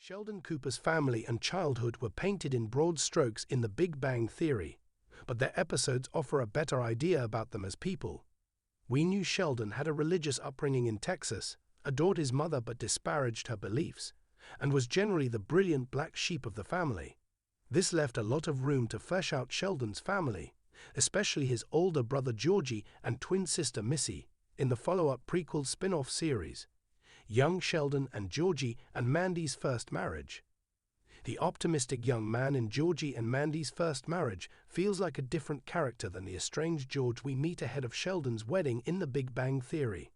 Sheldon Cooper's family and childhood were painted in broad strokes in The Big Bang Theory, but their episodes offer a better idea about them as people. We knew Sheldon had a religious upbringing in Texas, adored his mother but disparaged her beliefs, and was generally the brilliant black sheep of the family. This left a lot of room to flesh out Sheldon's family, especially his older brother Georgie and twin sister Missy, in the follow-up prequel spin-off series, Young Sheldon and Georgie and Mandy's First Marriage. The optimistic young man in Georgie and Mandy's first marriage feels like a different character than the estranged George we meet ahead of Sheldon's wedding in The Big Bang Theory.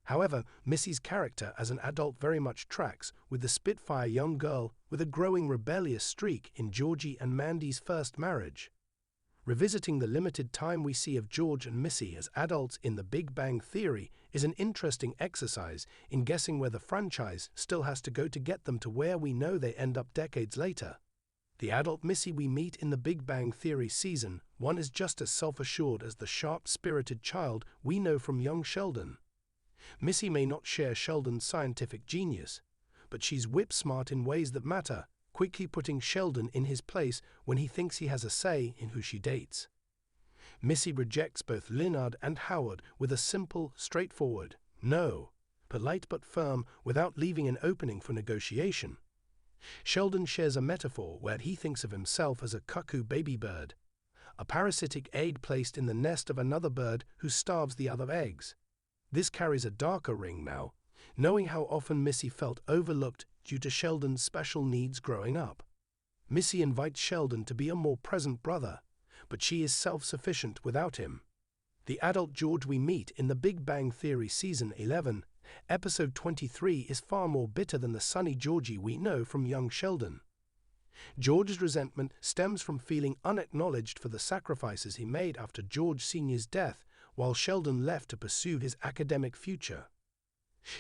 However, Missy's character as an adult very much tracks with the Spitfire young girl with a growing rebellious streak in Georgie and Mandy's First Marriage. Revisiting the limited time we see of George and Missy as adults in The Big Bang Theory is an interesting exercise in guessing where the franchise still has to go to get them to where we know they end up decades later. The adult Missy we meet in The Big Bang Theory Season 1 is just as self-assured as the sharp-spirited child we know from young Sheldon. Missy may not share Sheldon's scientific genius, but she's whip-smart in ways that matter, quickly putting Sheldon in his place when he thinks he has a say in who she dates. Missy rejects both Leonard and Howard with a simple, straightforward no, polite but firm, without leaving an opening for negotiation. Sheldon shares a metaphor where he thinks of himself as a cuckoo baby bird, a parasitic egg placed in the nest of another bird who starves the other eggs. This carries a darker ring now, knowing how often Missy felt overlooked due to Sheldon's special needs growing up. Missy invites Sheldon to be a more present brother, but she is self-sufficient without him. The adult George we meet in The Big Bang Theory Season 11, Episode 23 is far more bitter than the sunny Georgie we know from young Sheldon. George's resentment stems from feeling unacknowledged for the sacrifices he made after George Sr.'s death while Sheldon left to pursue his academic future.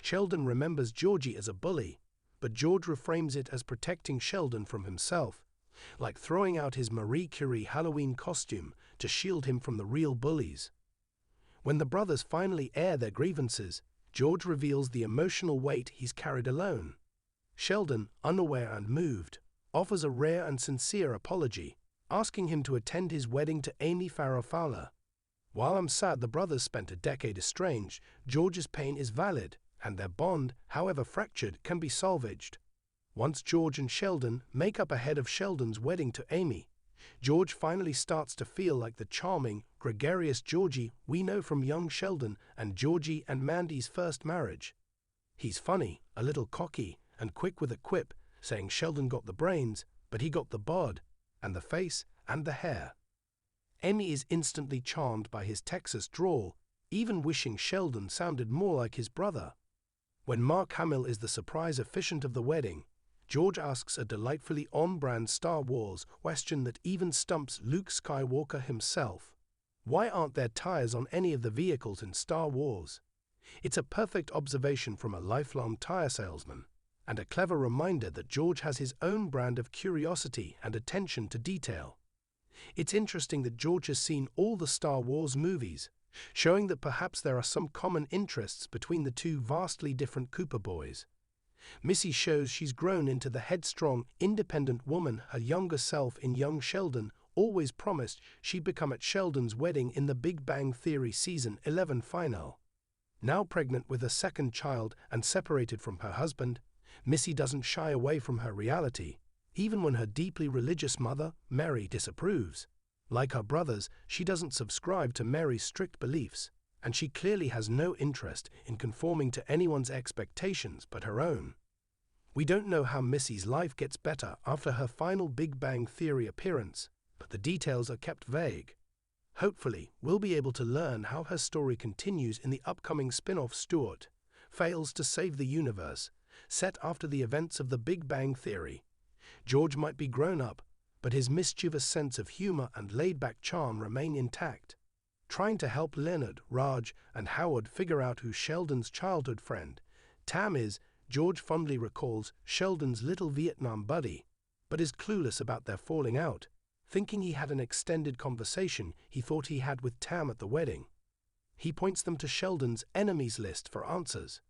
Sheldon remembers Georgie as a bully, but George reframes it as protecting Sheldon from himself, like throwing out his Marie Curie Halloween costume to shield him from the real bullies. When the brothers finally air their grievances, George reveals the emotional weight he's carried alone. Sheldon, unaware and moved, offers a rare and sincere apology, asking him to attend his wedding to Amy Farrah Fowler. While I'm sad the brothers spent a decade estranged, George's pain is valid, and their bond, however fractured, can be salvaged. Once George and Sheldon make up ahead of Sheldon's wedding to Amy, George finally starts to feel like the charming, gregarious Georgie we know from young Sheldon and Georgie and Mandy's First Marriage. He's funny, a little cocky, and quick with a quip, saying Sheldon got the brains, but he got the bod, and the face, and the hair. Amy is instantly charmed by his Texas drawl, even wishing Sheldon sounded more like his brother. When Mark Hamill is the surprise officiant of the wedding, George asks a delightfully on-brand Star Wars question that even stumps Luke Skywalker himself. Why aren't there tires on any of the vehicles in Star Wars? It's a perfect observation from a lifelong tire salesman, and a clever reminder that George has his own brand of curiosity and attention to detail. It's interesting that George has seen all the Star Wars movies, showing that perhaps there are some common interests between the two vastly different Cooper boys. Missy shows she's grown into the headstrong, independent woman her younger self in young Sheldon always promised she'd become at Sheldon's wedding in The Big Bang Theory Season 11 final. Now pregnant with a second child and separated from her husband, Missy doesn't shy away from her reality, even when her deeply religious mother, Mary, disapproves. Like her brothers, she doesn't subscribe to Mary's strict beliefs, and she clearly has no interest in conforming to anyone's expectations but her own. We don't know how Missy's life gets better after her final Big Bang Theory appearance, but the details are kept vague. Hopefully, we'll be able to learn how her story continues in the upcoming spin-off Stuart Fails to Save the Universe, set after the events of The Big Bang Theory. George might be grown up, but his mischievous sense of humor and laid-back charm remain intact. Trying to help Leonard, Raj, and Howard figure out who Sheldon's childhood friend, Tam is, George fondly recalls Sheldon's little Vietnam buddy, but is clueless about their falling out, thinking he had an extended conversation he thought he had with Tam at the wedding. He points them to Sheldon's enemies list for answers.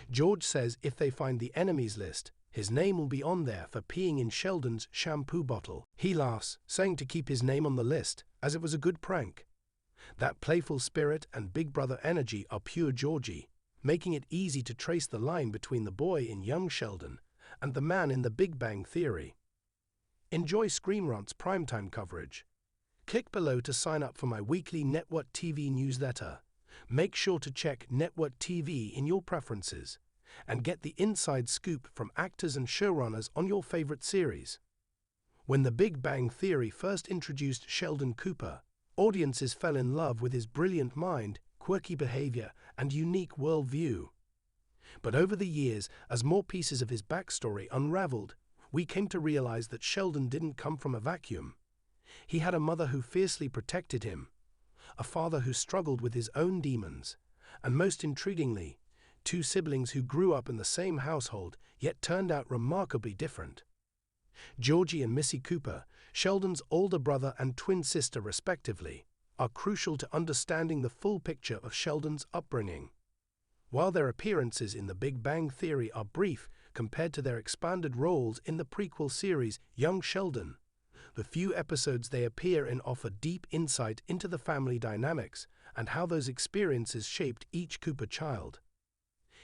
George says if they find the enemies list, His name will be on there for peeing in Sheldon's shampoo bottle. He laughs, saying to keep his name on the list, as it was a good prank. That playful spirit and big brother energy are pure Georgie, making it easy to trace the line between the boy in young Sheldon and the man in The Big Bang Theory. Enjoy Screen Rant's primetime coverage. Click below to sign up for my weekly Network TV newsletter. Make sure to check Network TV in your preferences and get the inside scoop from actors and showrunners on your favorite series. When The Big Bang Theory first introduced Sheldon Cooper, audiences fell in love with his brilliant mind, quirky behavior, and unique worldview. But over the years, as more pieces of his backstory unraveled, we came to realize that Sheldon didn't come from a vacuum. He had a mother who fiercely protected him, a father who struggled with his own demons, and most intriguingly, two siblings who grew up in the same household yet turned out remarkably different. Georgie and Missy Cooper, Sheldon's older brother and twin sister respectively, are crucial to understanding the full picture of Sheldon's upbringing. While their appearances in The Big Bang Theory are brief compared to their expanded roles in the prequel series Young Sheldon, the few episodes they appear in offer deep insight into the family dynamics and how those experiences shaped each Cooper child.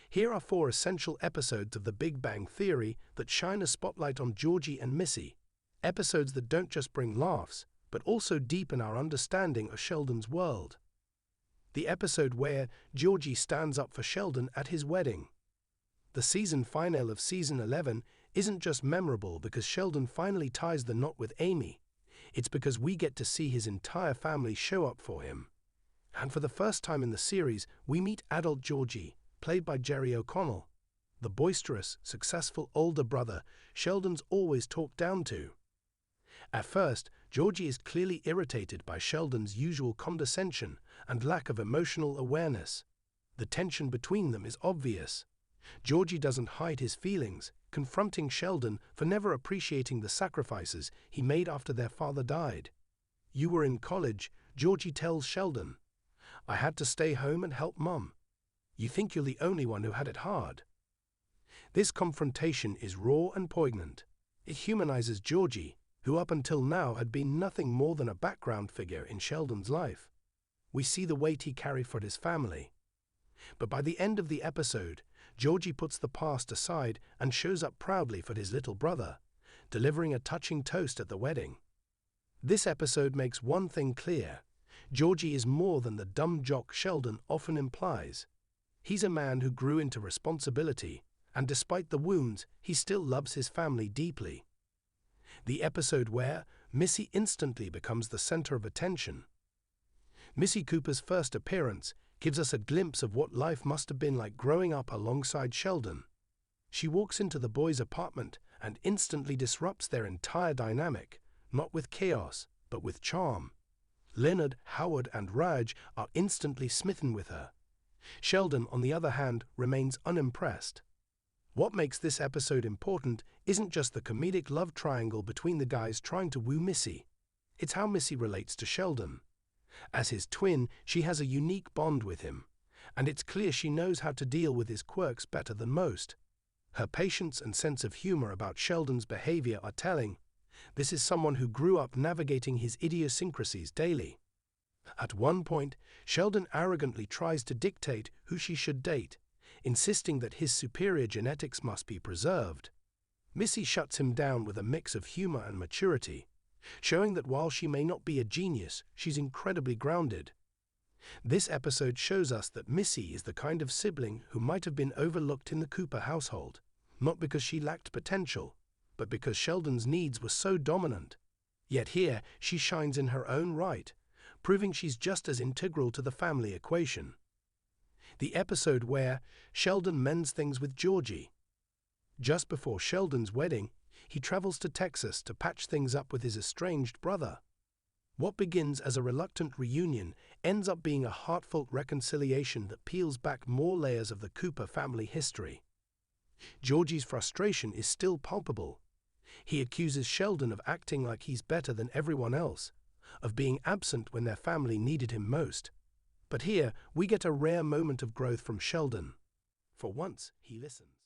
Here are 4 essential episodes of The Big Bang Theory that shine a spotlight on Georgie and Missy, episodes that don't just bring laughs, but also deepen our understanding of Sheldon's world. The episode where Georgie stands up for Sheldon at his wedding. The season finale of Season 11 isn't just memorable because Sheldon finally ties the knot with Amy, it's because we get to see his entire family show up for him. And for the first time in the series, we meet adult Georgie, played by Jerry O'Connell, the boisterous, successful older brother Sheldon's always talked down to. At first, Georgie is clearly irritated by Sheldon's usual condescension and lack of emotional awareness. The tension between them is obvious. Georgie doesn't hide his feelings, confronting Sheldon for never appreciating the sacrifices he made after their father died. "You were in college," Georgie tells Sheldon. "I had to stay home and help Mom. You think you're the only one who had it hard." This confrontation is raw and poignant. It humanizes Georgie, who up until now had been nothing more than a background figure in Sheldon's life. We see the weight he carried for his family. But by the end of the episode, Georgie puts the past aside and shows up proudly for his little brother, delivering a touching toast at the wedding. This episode makes one thing clear: Georgie is more than the dumb jock Sheldon often implies. He's a man who grew into responsibility, and despite the wounds, he still loves his family deeply. The episode where Missy instantly becomes the center of attention. Missy Cooper's first appearance gives us a glimpse of what life must have been like growing up alongside Sheldon. She walks into the boys' apartment and instantly disrupts their entire dynamic, not with chaos, but with charm. Leonard, Howard, and Raj are instantly smitten with her. Sheldon, on the other hand, remains unimpressed. What makes this episode important isn't just the comedic love triangle between the guys trying to woo Missy. It's how Missy relates to Sheldon. As his twin, she has a unique bond with him, and it's clear she knows how to deal with his quirks better than most. Her patience and sense of humor about Sheldon's behavior are telling. This is someone who grew up navigating his idiosyncrasies daily. At one point, Sheldon arrogantly tries to dictate who she should date, insisting that his superior genetics must be preserved. Missy shuts him down with a mix of humor and maturity, showing that while she may not be a genius, she's incredibly grounded. This episode shows us that Missy is the kind of sibling who might have been overlooked in the Cooper household, not because she lacked potential, but because Sheldon's needs were so dominant. Yet here, she shines in her own right, proving she's just as integral to the family equation. The episode where Sheldon mends things with Georgie. Just before Sheldon's wedding, he travels to Texas to patch things up with his estranged brother. What begins as a reluctant reunion ends up being a heartfelt reconciliation that peels back more layers of the Cooper family history. Georgie's frustration is still palpable. He accuses Sheldon of acting like he's better than everyone else, of being absent when their family needed him most. But here, we get a rare moment of growth from Sheldon. For once, he listens.